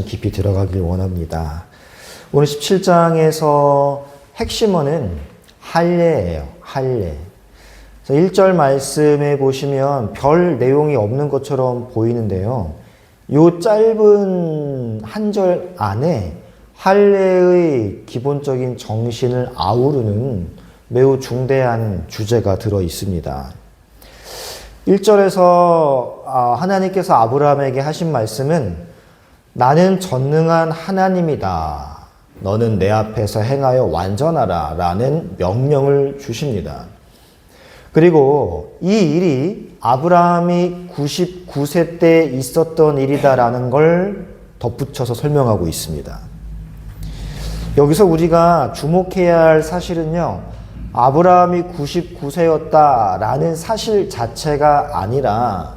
좀 깊이 들어가길 원합니다. 오늘 17장에서 핵심어는 할례예요. 할례. 1절 말씀에 보시면 별 내용이 없는 것처럼 보이는데요. 이 짧은 한 절 안에 할례의 기본적인 정신을 아우르는 매우 중대한 주제가 들어 있습니다. 1절에서 하나님께서 아브라함에게 하신 말씀은 나는 전능한 하나님이다. 너는 내 앞에서 행하여 완전하라 라는 명령을 주십니다. 그리고 이 일이 아브라함이 99세 때 있었던 일이다라는 걸 덧붙여서 설명하고 있습니다. 여기서 우리가 주목해야 할 사실은요, 아브라함이 99세였다라는 사실 자체가 아니라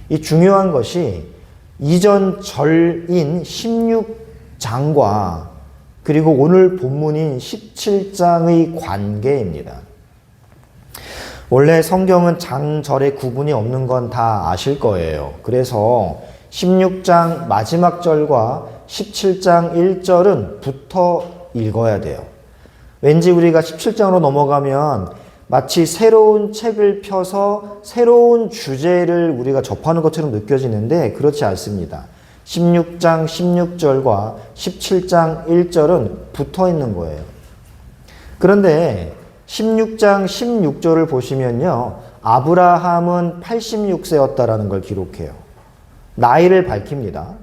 이 중요한 것이 이전 절인 16장과 그리고 오늘 본문인 17장의 관계입니다. 원래 성경은 장절의 구분이 없는 건 다 아실 거예요. 그래서 16장 마지막 절과 17장 1절은 붙어 읽어야 돼요. 왠지 우리가 17장으로 넘어가면 마치 새로운 책을 펴서 새로운 주제를 우리가 접하는 것처럼 느껴지는데 그렇지 않습니다. 16장 16절과 17장 1절은 붙어 있는 거예요. 그런데 16장 16절을 보시면요, 아브라함은 86세였다라는 걸 기록해요. 나이를 밝힙니다.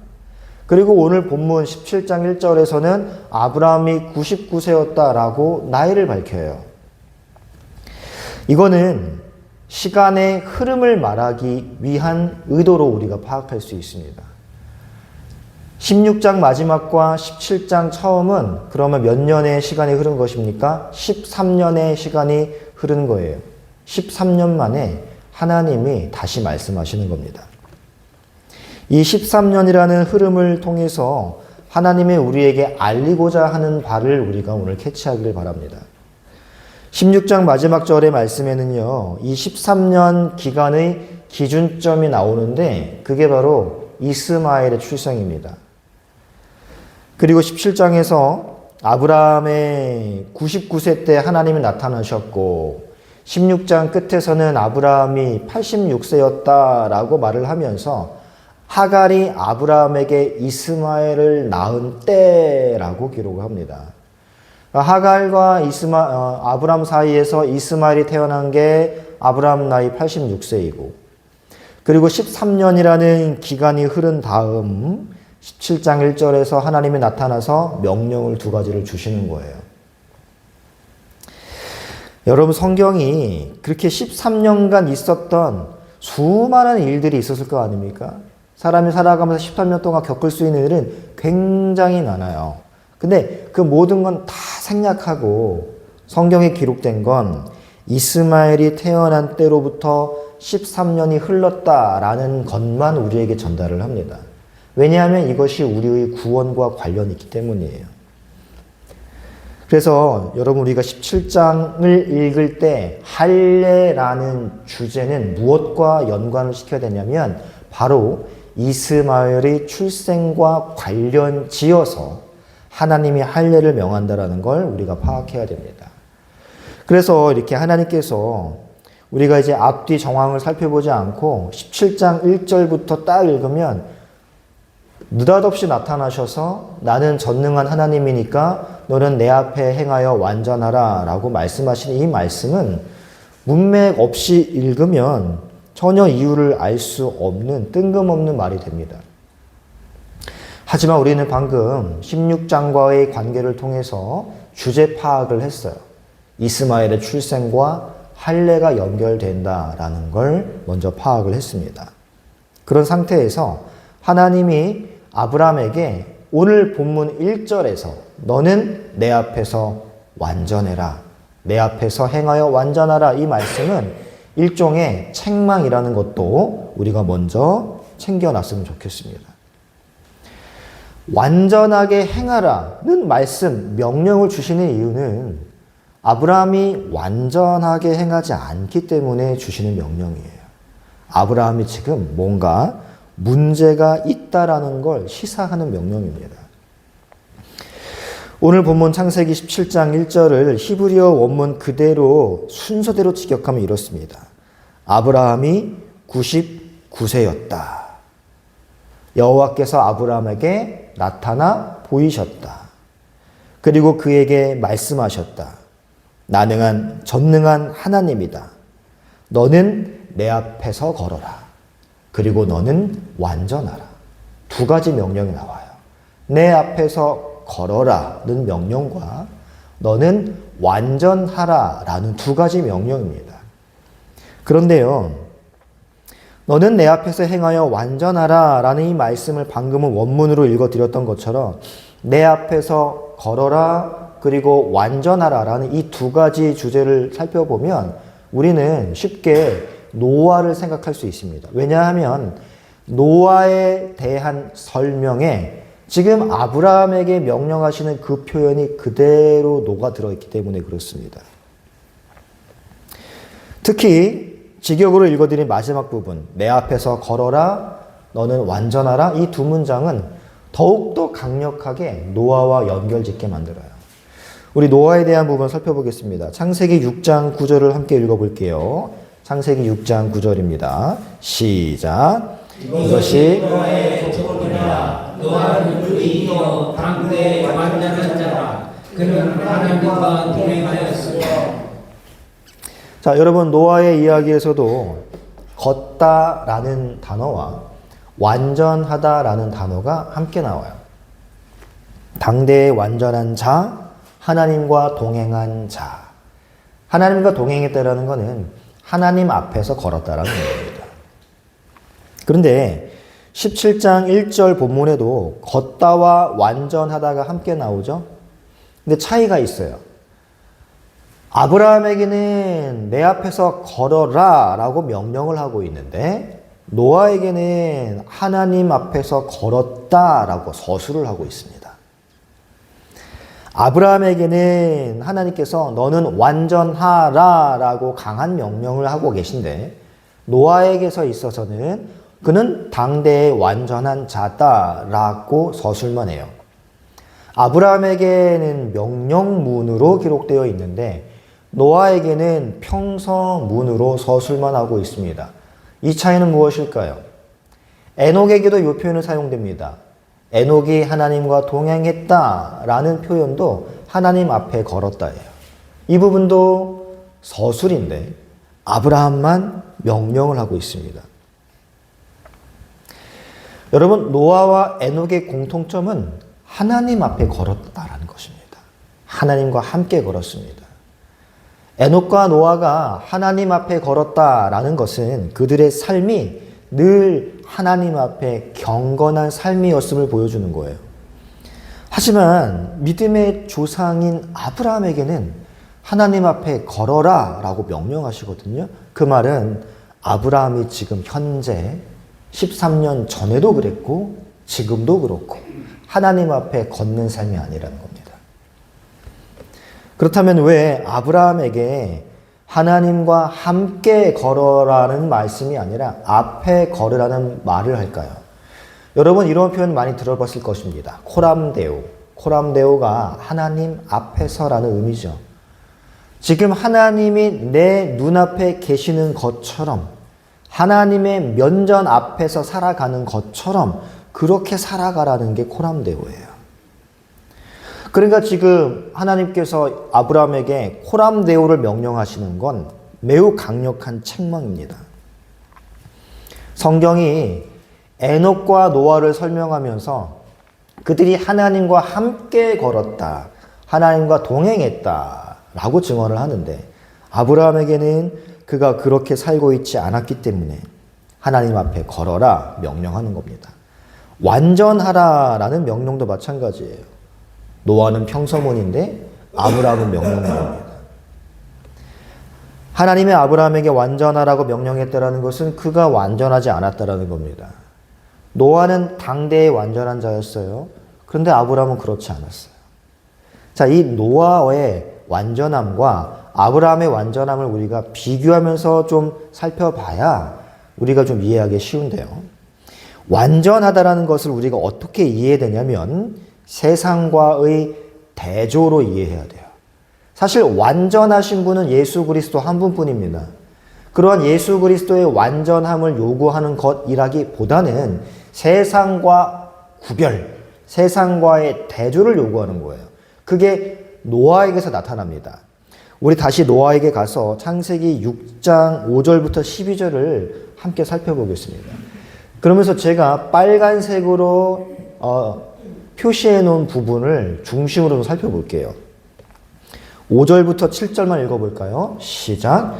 그리고 오늘 본문 17장 1절에서는 아브라함이 99세였다라고 나이를 밝혀요. 이거는 시간의 흐름을 말하기 위한 의도로 우리가 파악할 수 있습니다. 16장 마지막과 17장 처음은 그러면 몇 년의 시간이 흐른 것입니까? 13년의 시간이 흐른 거예요. 13년 만에 하나님이 다시 말씀하시는 겁니다. 이 13년이라는 흐름을 통해서 하나님이 우리에게 알리고자 하는 바를 우리가 오늘 캐치하기를 바랍니다. 16장 마지막 절의 말씀에는요, 이 13년 기간의 기준점이 나오는데 그게 바로 이스마엘의 출생입니다. 그리고 17장에서 아브라함의 99세 때 하나님이 나타나셨고 16장 끝에서는 아브라함이 86세였다라고 말을 하면서 하갈이 아브라함에게 이스마엘을 낳은 때라고 기록을 합니다. 하갈과 아브라함 사이에서 이스마엘이 태어난 게 아브라함 나이 86세이고 그리고 13년이라는 기간이 흐른 다음 17장 1절에서 하나님이 나타나서 명령을 두 가지를 주시는 거예요. 여러분, 성경이 그렇게 13년간 있었던 수많은 일들이 있었을 거 아닙니까? 사람이 살아가면서 13년 동안 겪을 수 있는 일은 굉장히 많아요. 근데 그 모든 건 다 생략하고 성경에 기록된 건 이스마엘이 태어난 때로부터 13년이 흘렀다라는 것만 우리에게 전달을 합니다. 왜냐하면 이것이 우리의 구원과 관련이 있기 때문이에요. 그래서 여러분, 우리가 17장을 읽을 때 할례라는 주제는 무엇과 연관을 시켜야 되냐면 바로 이스마엘의 출생과 관련 지어서 하나님이 할례를 명한다라는 걸 우리가 파악해야 됩니다. 그래서 이렇게 하나님께서 우리가 이제 앞뒤 정황을 살펴보지 않고 17장 1절부터 딱 읽으면 느닷없이 나타나셔서 나는 전능한 하나님이니까 너는 내 앞에 행하여 완전하라 라고 말씀하신 이 말씀은 문맥 없이 읽으면 전혀 이유를 알 수 없는 뜬금없는 말이 됩니다. 하지만 우리는 방금 16장과의 관계를 통해서 주제 파악을 했어요. 이스마엘의 출생과 할례가 연결된다라는 걸 먼저 파악을 했습니다. 그런 상태에서 하나님이 아브라함에게 오늘 본문 1절에서 너는 내 앞에서 완전해라, 내 앞에서 행하여 완전하라 이 말씀은 일종의 책망이라는 것도 우리가 먼저 챙겨놨으면 좋겠습니다. 완전하게 행하라는 말씀, 명령을 주시는 이유는 아브라함이 완전하게 행하지 않기 때문에 주시는 명령이에요. 아브라함이 지금 뭔가 문제가 있다라는 걸 시사하는 명령입니다. 오늘 본문 창세기 17장 1절을 히브리어 원문 그대로 순서대로 직역하면 이렇습니다. 아브라함이 99세였다. 여호와께서 아브라함에게 나타나 보이셨다. 그리고 그에게 말씀하셨다. 나능한 전능한 하나님이다. 너는 내 앞에서 걸어라. 그리고 너는 완전하라. 두 가지 명령이 나와요. 내 앞에서 걸어라는 명령과 너는 완전하라라는 두 가지 명령입니다. 그런데요, 너는 내 앞에서 행하여 완전하라라는 이 말씀을 방금은 원문으로 읽어드렸던 것처럼 내 앞에서 걸어라 그리고 완전하라라는 이 두 가지 주제를 살펴보면 우리는 쉽게 노아를 생각할 수 있습니다. 왜냐하면 노아에 대한 설명에 지금 아브라함에게 명령하시는 그 표현이 그대로 녹아들어 있기 때문에 그렇습니다. 특히 직역으로 읽어드린 마지막 부분, 내 앞에서 걸어라, 너는 완전하라, 이 두 문장은 더욱더 강력하게 노아와 연결짓게 만들어요. 우리 노아에 대한 부분 살펴보겠습니다. 창세기 6장 9절을 함께 읽어볼게요. 창세기 6장 9절입니다. 시작. 이것이 노아의 조건이라. 노아는 의인이요 당대의 완전한 자라. 그는 하나님과 동행하였으며. 자, 여러분, 노아의 이야기에서도 걷다라는 단어와 완전하다라는 단어가 함께 나와요. 당대의 완전한 자, 하나님과 동행한 자. 하나님과 동행했다라는 것은 하나님 앞에서 걸었다라는 겁니다. 그런데 17장 1절 본문에도 걷다와 완전하다가 함께 나오죠. 근데 차이가 있어요. 아브라함에게는 내 앞에서 걸어라 라고 명령을 하고 있는데 노아에게는 하나님 앞에서 걸었다 라고 서술을 하고 있습니다. 아브라함에게는 하나님께서 너는 완전하라 라고 강한 명령을 하고 계신데 노아에게서 있어서는 그는 당대의 완전한 자다라고 서술만 해요. 아브라함에게는 명령문으로 기록되어 있는데 노아에게는 평서문으로 서술만 하고 있습니다. 이 차이는 무엇일까요? 에녹에게도 이 표현이 사용됩니다. 에녹이 하나님과 동행했다라는 표현도 하나님 앞에 걸었다예요. 이 부분도 서술인데 아브라함만 명령을 하고 있습니다. 여러분, 노아와 에녹의 공통점은 하나님 앞에 걸었다라는 것입니다. 하나님과 함께 걸었습니다. 에녹과 노아가 하나님 앞에 걸었다라는 것은 그들의 삶이 늘 하나님 앞에 경건한 삶이었음을 보여주는 거예요. 하지만 믿음의 조상인 아브라함에게는 하나님 앞에 걸어라 라고 명령하시거든요. 그 말은 아브라함이 지금 현재 13년 전에도 그랬고 지금도 그렇고 하나님 앞에 걷는 삶이 아니라는 겁니다. 그렇다면 왜 아브라함에게 하나님과 함께 걸어라는 말씀이 아니라 앞에 걸으라는 말을 할까요? 여러분, 이런 표현 많이 들어봤을 것입니다. 코람데오. 코람데오가 하나님 앞에서라는 의미죠. 지금 하나님이 내 눈앞에 계시는 것처럼 하나님의 면전 앞에서 살아가는 것처럼 그렇게 살아가라는 게 코람데오예요. 그러니까 지금 하나님께서 아브라함에게 코람데오를 명령하시는 건 매우 강력한 책망입니다. 성경이 에녹과 노아를 설명하면서 그들이 하나님과 함께 걸었다, 하나님과 동행했다 라고 증언을 하는데 아브라함에게는 그가 그렇게 살고 있지 않았기 때문에 하나님 앞에 걸어라 명령하는 겁니다. 완전하라 라는 명령도 마찬가지예요. 노아는 평서문인데 아브라함은 명령문입니다. 하나님의 아브라함에게 완전하라고 명령했다라는 것은 그가 완전하지 않았다라는 겁니다. 노아는 당대의 완전한 자였어요. 그런데 아브라함은 그렇지 않았어요. 자, 이 노아의 완전함과 아브라함의 완전함을 우리가 비교하면서 좀 살펴봐야 우리가 좀 이해하기 쉬운데요. 완전하다라는 것을 우리가 어떻게 이해해야 되냐면 세상과의 대조로 이해해야 돼요. 사실 완전하신 분은 예수 그리스도 한 분뿐입니다. 그러한 예수 그리스도의 완전함을 요구하는 것이라기보다는 세상과 구별, 세상과의 대조를 요구하는 거예요. 그게 노아에게서 나타납니다. 우리 다시 노아에게 가서 창세기 6장 5절부터 12절을 함께 살펴보겠습니다. 그러면서 제가 빨간색으로 표시해 놓은 부분을 중심으로 살펴볼게요. 5절부터 7절만 읽어볼까요? 시작.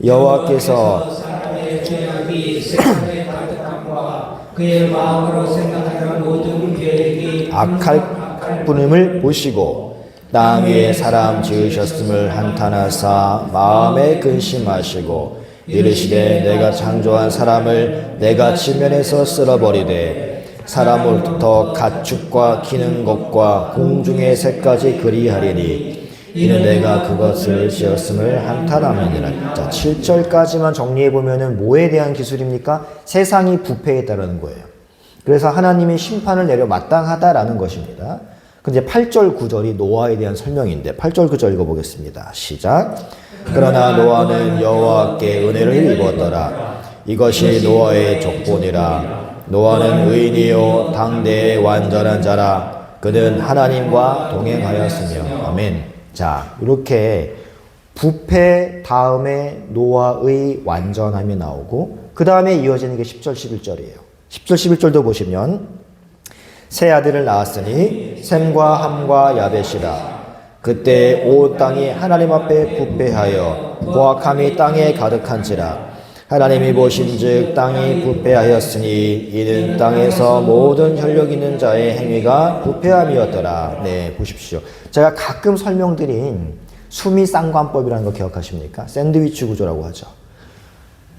여호와께서 사람의 죄악이 세상에 가득함과 그의 마음으로 생각하는 모든 계획이 악할 뿐임을 보시고 땅 위에 사람 지으셨음을 한탄하사 마음에 근심하시고 이르시되 내가 창조한 사람을 내가 지면에서 쓸어버리되 사람으로부터 가축과 기는 것과 공중의 새까지 그리하리니 이는 내가 그것을 지었음을 한탄함이니라. 자, 7절까지만 정리해보면은 뭐에 대한 기술입니까? 세상이 부패했다라는 거예요. 그래서 하나님이 심판을 내려 마땅하다라는 것입니다. 근데 8절 9절이 노아에 대한 설명인데 8절 9절 읽어보겠습니다. 시작. 그러나 노아는 여호와께 은혜를 입었더라. 이것이 노아의 족보니라. 노아는 의인이요 당대의 완전한 자라. 그는 하나님과 동행하였으며. 아멘. 자, 이렇게 부패 다음에 노아의 완전함이 나오고 그 다음에 이어지는 게 10절 11절이에요. 10절 11절도 보시면 세 아들을 낳았으니 셈과 함과 야벳이라. 그때 온 땅이 하나님 앞에 부패하여 고악함이 땅에 가득한지라. 하나님이 보신즉 땅이 부패하였으니 이는 땅에서 모든 혈력 있는 자의 행위가 부패함이었더라. 네, 보십시오. 제가 가끔 설명드린 수미쌍관법이라는 거 기억하십니까? 샌드위치 구조라고 하죠.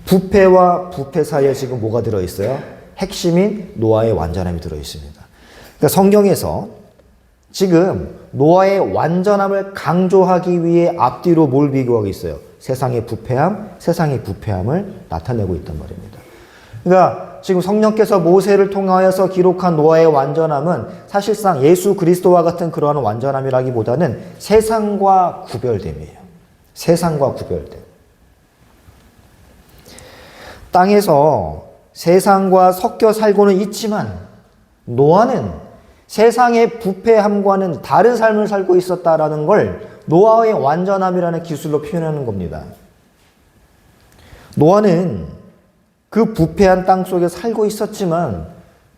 부패와 부패 사이에 지금 뭐가 들어있어요? 핵심인 노아의 완전함이 들어있습니다. 그러니까 성경에서 지금 노아의 완전함을 강조하기 위해 앞뒤로 뭘 비교하고 있어요? 세상의 부패함, 세상의 부패함을 나타내고 있단 말입니다. 그러니까 지금 성령께서 모세를 통하여서 기록한 노아의 완전함은 사실상 예수 그리스도와 같은 그러한 완전함이라기보다는 세상과 구별됨이에요. 세상과 구별됨. 땅에서 세상과 섞여 살고는 있지만 노아는 세상의 부패함과는 다른 삶을 살고 있었다라는 걸 노아의 완전함이라는 기술로 표현하는 겁니다. 노아는 그 부패한 땅 속에 살고 있었지만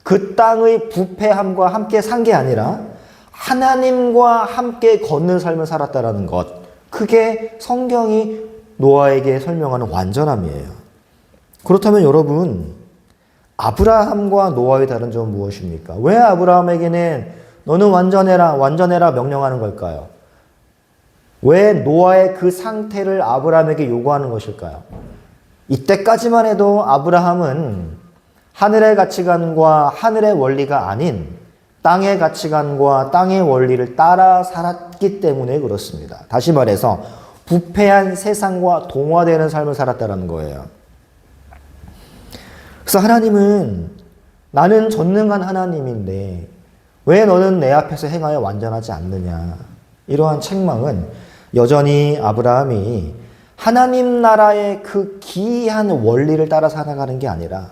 그 땅의 부패함과 함께 산 게 아니라 하나님과 함께 걷는 삶을 살았다라는 것. 그게 성경이 노아에게 설명하는 완전함이에요. 그렇다면 여러분, 아브라함과 노아의 다른 점은 무엇입니까? 왜 아브라함에게는 너는 완전해라, 완전해라 명령하는 걸까요? 왜 노아의 그 상태를 아브라함에게 요구하는 것일까요? 이때까지만 해도 아브라함은 하늘의 가치관과 하늘의 원리가 아닌 땅의 가치관과 땅의 원리를 따라 살았기 때문에 그렇습니다. 다시 말해서 부패한 세상과 동화되는 삶을 살았다는 거예요. 그래서 하나님은 나는 전능한 하나님인데 왜 너는 내 앞에서 행하여 완전하지 않느냐. 이러한 책망은 여전히 아브라함이 하나님 나라의 그 기이한 원리를 따라 살아가는 게 아니라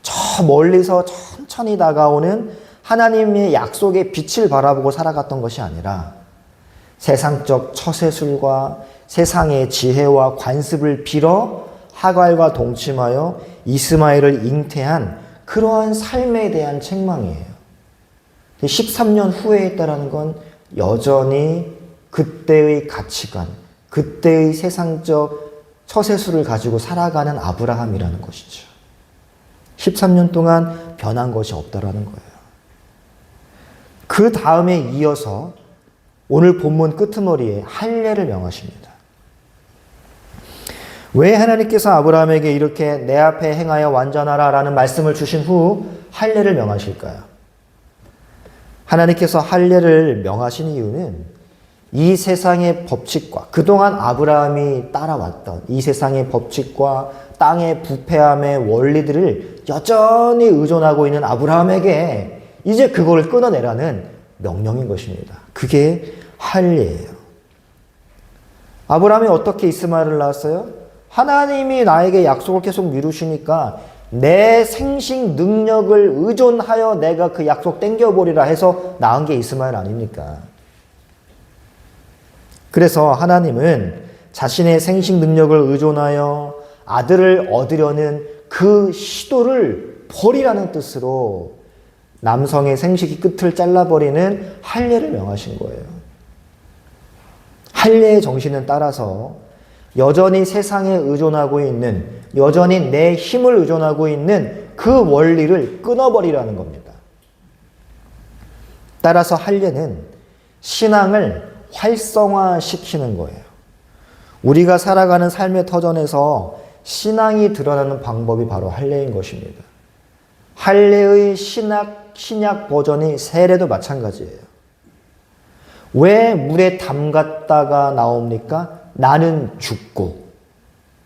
저 멀리서 천천히 다가오는 하나님의 약속의 빛을 바라보고 살아갔던 것이 아니라 세상적 처세술과 세상의 지혜와 관습을 빌어 하갈과 동침하여 이스마엘을 잉태한 그러한 삶에 대한 책망이에요. 13년 후에 했다라는 건 여전히 그때의 가치관, 그때의 세상적 처세술을 가지고 살아가는 아브라함이라는 것이죠. 13년 동안 변한 것이 없다라는 거예요. 그 다음에 이어서 오늘 본문 끄트머리에 할례를 명하십니다. 왜 하나님께서 아브라함에게 이렇게 내 앞에 행하여 완전하라 라는 말씀을 주신 후 할례를 명하실까요? 하나님께서 할례를 명하신 이유는 이 세상의 법칙과 그동안 아브라함이 따라왔던 이 세상의 법칙과 땅의 부패함의 원리들을 여전히 의존하고 있는 아브라함에게 이제 그걸 끊어내라는 명령인 것입니다. 그게 할례예요. 아브라함이 어떻게 이스마엘을 낳았어요? 하나님이 나에게 약속을 계속 미루시니까 내 생식 능력을 의존하여 내가 그 약속 땡겨버리라 해서 낳은 게 이스마엘 아닙니까? 그래서 하나님은 자신의 생식 능력을 의존하여 아들을 얻으려는 그 시도를 버리라는 뜻으로 남성의 생식의 끝을 잘라버리는 할례를 명하신 거예요. 할례의 정신은 따라서 여전히 세상에 의존하고 있는, 여전히 내 힘을 의존하고 있는 그 원리를 끊어버리라는 겁니다. 따라서 할례는 신앙을 활성화시키는 거예요. 우리가 살아가는 삶의 터전에서 신앙이 드러나는 방법이 바로 할례인 것입니다. 할례의 신약 버전이 세례도 마찬가지예요. 왜 물에 담갔다가 나옵니까? 나는 죽고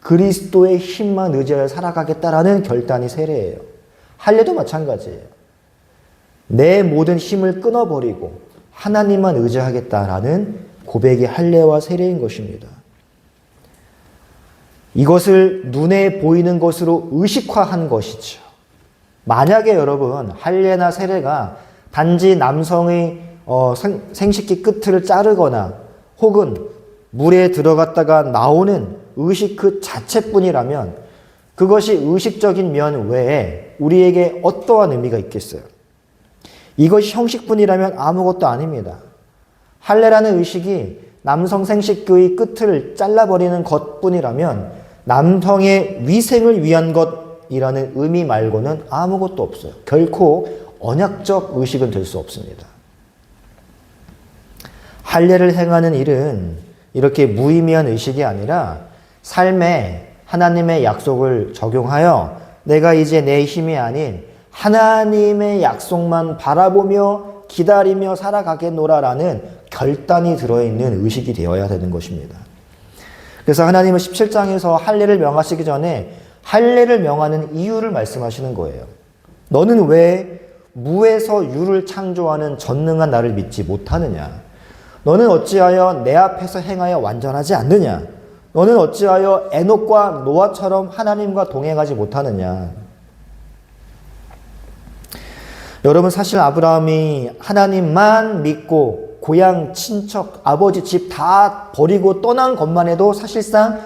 그리스도의 힘만 의지하여 살아가겠다라는 결단이 세례예요. 할례도 마찬가지예요. 내 모든 힘을 끊어버리고 하나님만 의지하겠다라는 고백이 할례와 세례인 것입니다. 이것을 눈에 보이는 것으로 의식화한 것이죠. 만약에 여러분 할례나 세례가 단지 남성의 생식기 끝을 자르거나 혹은 물에 들어갔다가 나오는 의식 그 자체뿐이라면 그것이 의식적인 면 외에 우리에게 어떠한 의미가 있겠어요? 이것이 형식뿐이라면 아무것도 아닙니다. 할례라는 의식이 남성 생식의 끝을 잘라버리는 것뿐이라면 남성의 위생을 위한 것이라는 의미 말고는 아무것도 없어요. 결코 언약적 의식은 될 수 없습니다. 할례를 행하는 일은 이렇게 무의미한 의식이 아니라 삶에 하나님의 약속을 적용하여 내가 이제 내 힘이 아닌 하나님의 약속만 바라보며 기다리며 살아가겠노라라는 결단이 들어있는 의식이 되어야 되는 것입니다. 그래서 하나님은 17장에서 할례를 명하시기 전에 할례를 명하는 이유를 말씀하시는 거예요. 너는 왜 무에서 유를 창조하는 전능한 나를 믿지 못하느냐? 너는 어찌하여 내 앞에서 행하여 완전하지 않느냐? 너는 어찌하여 에녹과 노아처럼 하나님과 동행하지 못하느냐? 여러분 사실 아브라함이 하나님만 믿고 고향, 친척, 아버지 집 다 버리고 떠난 것만 해도 사실상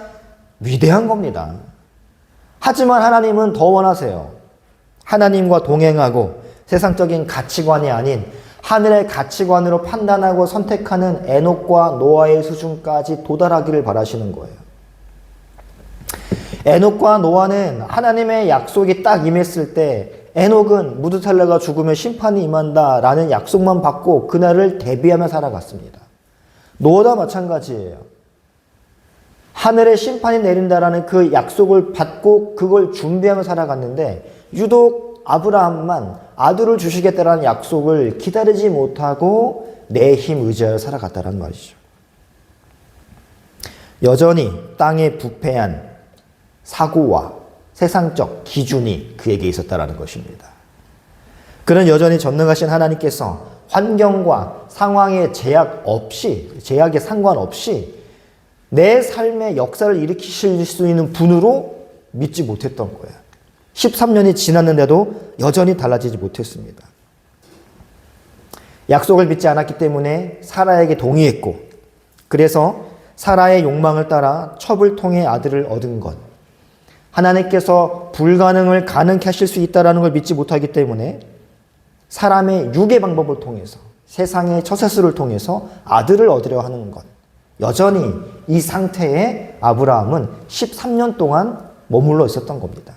위대한 겁니다. 하지만 하나님은 더 원하세요. 하나님과 동행하고 세상적인 가치관이 아닌 하늘의 가치관으로 판단하고 선택하는 에녹과 노아의 수준까지 도달하기를 바라시는 거예요. 에녹과 노아는 하나님의 약속이 딱 임했을 때 에녹은 무드살라가 죽으면 심판이 임한다라는 약속만 받고 그날을 대비하며 살아갔습니다. 노아도 마찬가지예요. 하늘에 심판이 내린다라는 그 약속을 받고 그걸 준비하며 살아갔는데 유독 아브라함만 아들을 주시겠다라는 약속을 기다리지 못하고 내 힘 의지하여 살아갔다라는 말이죠. 여전히 땅에 부패한 사고와 세상적 기준이 그에게 있었다라는 것입니다. 그는 여전히 전능하신 하나님께서 환경과 상황의 제약에 상관없이 내 삶의 역사를 일으키실 수 있는 분으로 믿지 못했던 거예요. 13년이 지났는데도 여전히 달라지지 못했습니다. 약속을 믿지 않았기 때문에 사라에게 동의했고, 그래서 사라의 욕망을 따라 첩을 통해 아들을 얻은 것, 하나님께서 불가능을 가능케 하실 수 있다는 걸 믿지 못하기 때문에 사람의 육의 방법을 통해서 세상의 처세술을 통해서 아들을 얻으려 하는 것, 여전히 이 상태에 아브라함은 13년 동안 머물러 있었던 겁니다.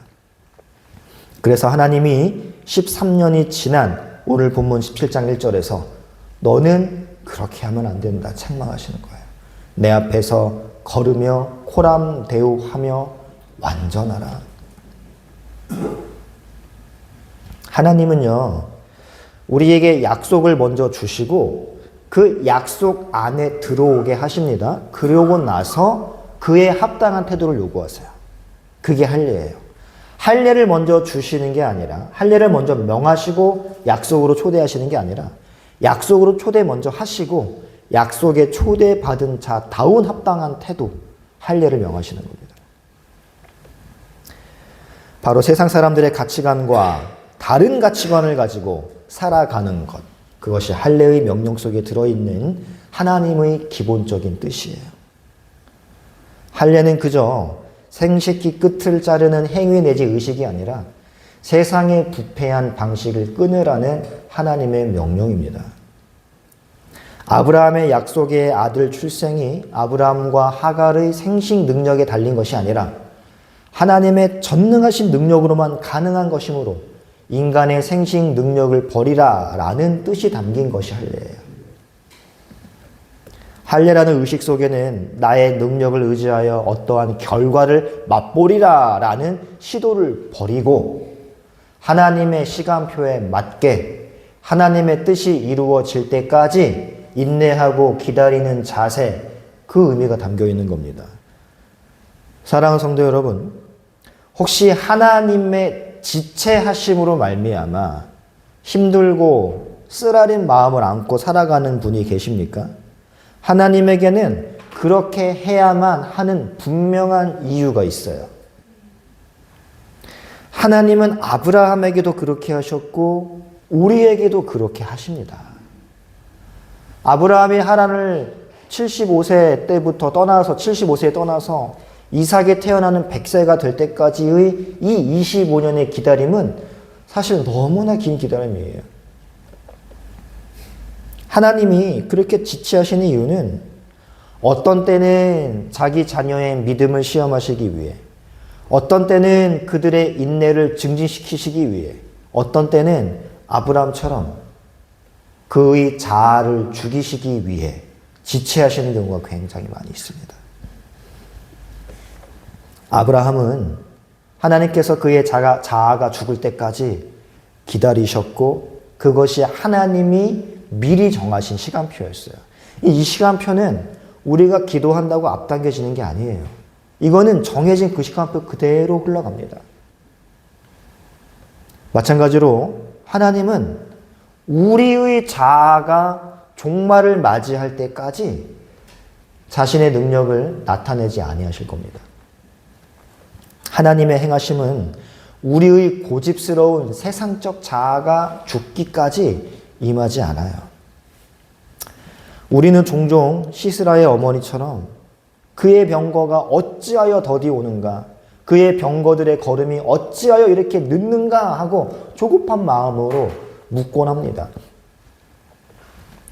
그래서 하나님이 13년이 지난 오늘 본문 17장 1절에서 너는 그렇게 하면 안 된다 책망하시는 거예요. 내 앞에서 걸으며 코람대우하며 완전하라. 하나님은요, 우리에게 약속을 먼저 주시고 그 약속 안에 들어오게 하십니다. 그러고 나서 그에 합당한 태도를 요구하세요. 그게 할례예요. 할례를 먼저 주시는 게 아니라, 할례를 먼저 명하시고 약속으로 초대하시는 게 아니라, 약속으로 초대 먼저 하시고 약속에 초대받은 자다운 합당한 태도, 할례를 명하시는 겁니다. 바로 세상 사람들의 가치관과 다른 가치관을 가지고 살아가는 것, 그것이 할례의 명령 속에 들어있는 하나님의 기본적인 뜻이에요. 할례는 그저 생식기 끝을 자르는 행위 내지 의식이 아니라 세상의 부패한 방식을 끊으라는 하나님의 명령입니다. 아브라함의 약속의 아들 출생이 아브라함과 하갈의 생식 능력에 달린 것이 아니라 하나님의 전능하신 능력으로만 가능한 것이므로 인간의 생식 능력을 버리라 라는 뜻이 담긴 것이 할례예요. 할례라는 의식 속에는 나의 능력을 의지하여 어떠한 결과를 맛보리라 라는 시도를 버리고 하나님의 시간표에 맞게 하나님의 뜻이 이루어질 때까지 인내하고 기다리는 자세, 그 의미가 담겨 있는 겁니다. 사랑하는 성도 여러분, 혹시 하나님의 지체하심으로 말미암아 힘들고 쓰라린 마음을 안고 살아가는 분이 계십니까? 하나님에게는 그렇게 해야만 하는 분명한 이유가 있어요. 하나님은 아브라함에게도 그렇게 하셨고 우리에게도 그렇게 하십니다. 아브라함이 하란을 75세 때부터 떠나서 75세에 떠나서 이삭이 태어나는 100세가 될 때까지의 이 25년의 기다림은 사실 너무나 긴 기다림이에요. 하나님이 그렇게 지체하시는 이유는 어떤 때는 자기 자녀의 믿음을 시험하시기 위해, 어떤 때는 그들의 인내를 증진시키시기 위해, 어떤 때는 아브라함처럼 그의 자아를 죽이시기 위해 지체하시는 경우가 굉장히 많이 있습니다. 아브라함은 하나님께서 그의 자아가 죽을 때까지 기다리셨고 그것이 하나님이 미리 정하신 시간표였어요. 이 시간표는 우리가 기도한다고 앞당겨지는 게 아니에요. 이거는 정해진 그 시간표 그대로 흘러갑니다. 마찬가지로 하나님은 우리의 자아가 종말을 맞이할 때까지 자신의 능력을 나타내지 아니하실 겁니다. 하나님의 행하심은 우리의 고집스러운 세상적 자아가 죽기까지 임하지 않아요. 우리는 종종 시스라의 어머니처럼 그의 병거가 어찌하여 더디 오는가, 그의 병거들의 걸음이 어찌하여 이렇게 늦는가 하고 조급한 마음으로 묻곤 합니다.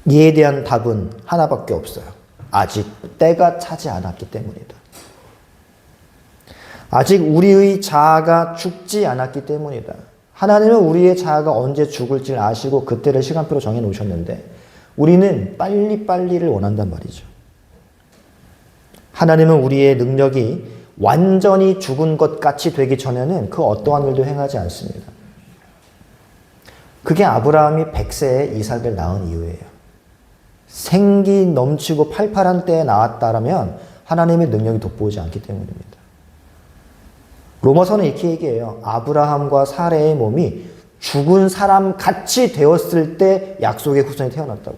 이에 대한 답은 하나밖에 없어요. 아직 때가 차지 않았기 때문이다. 아직 우리의 자아가 죽지 않았기 때문이다. 하나님은 우리의 자아가 언제 죽을지 아시고 그때를 시간표로 정해 놓으셨는데 우리는 빨리빨리를 원한단 말이죠. 하나님은 우리의 능력이 완전히 죽은 것 같이 되기 전에는 그 어떠한 일도 행하지 않습니다. 그게 아브라함이 100세에 이삭을 낳은 이유예요. 생기 넘치고 팔팔한 때에 낳았다라면 하나님의 능력이 돋보이지 않기 때문입니다. 로마서는 이렇게 얘기해요. 아브라함과 사레의 몸이 죽은 사람 같이 되었을 때 약속의 후손이 태어났다고.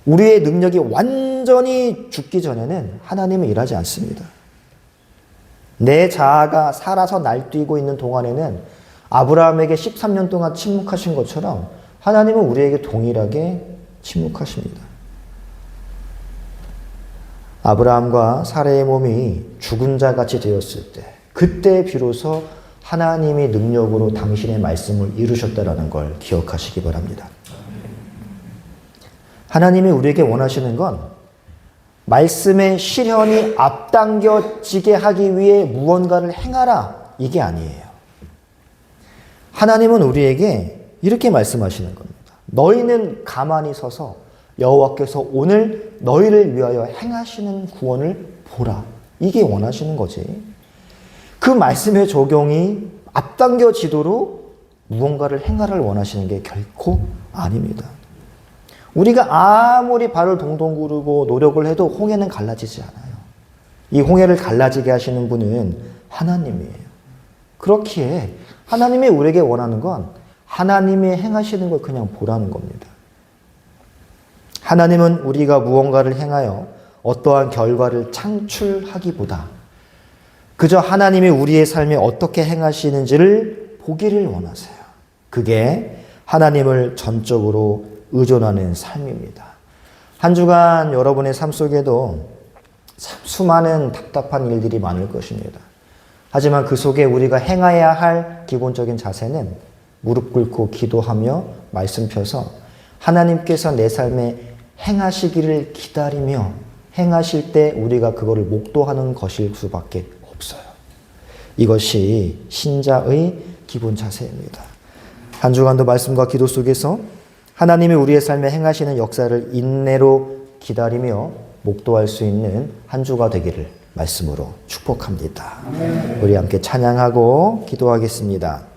우리의 능력이 완전히 죽기 전에는 하나님은 일하지 않습니다. 내 자아가 살아서 날뛰고 있는 동안에는 아브라함에게 13년 동안 침묵하신 것처럼 하나님은 우리에게 동일하게 침묵하십니다. 아브라함과 사레의 몸이 죽은 자 같이 되었을 때 그때 비로소 하나님이 능력으로 당신의 말씀을 이루셨다라는 걸 기억하시기 바랍니다. 하나님이 우리에게 원하시는 건 말씀의 실현이 앞당겨지게 하기 위해 무언가를 행하라, 이게 아니에요. 하나님은 우리에게 이렇게 말씀하시는 겁니다. 너희는 가만히 서서 여호와께서 오늘 너희를 위하여 행하시는 구원을 보라. 이게 원하시는 거지. 그 말씀의 적용이 앞당겨지도록 무언가를 행하를 원하시는 게 결코 아닙니다. 우리가 아무리 발을 동동 구르고 노력을 해도 홍해는 갈라지지 않아요. 이 홍해를 갈라지게 하시는 분은 하나님이에요. 그렇기에 하나님이 우리에게 원하는 건 하나님이 행하시는 걸 그냥 보라는 겁니다. 하나님은 우리가 무언가를 행하여 어떠한 결과를 창출하기보다 그저 하나님이 우리의 삶에 어떻게 행하시는지를 보기를 원하세요. 그게 하나님을 전적으로 의존하는 삶입니다. 한 주간 여러분의 삶 속에도 참 수많은 답답한 일들이 많을 것입니다. 하지만 그 속에 우리가 행해야 할 기본적인 자세는 무릎 꿇고 기도하며 말씀 펴서 하나님께서 내 삶에 행하시기를 기다리며 행하실 때 우리가 그거를 목도하는 것일 수밖에 없어요. 이것이 신자의 기본 자세입니다. 한 주간도 말씀과 기도 속에서 하나님이 우리의 삶에 행하시는 역사를 인내로 기다리며 목도할 수 있는 한 주가 되기를 말씀으로 축복합니다. 우리 함께 찬양하고 기도하겠습니다.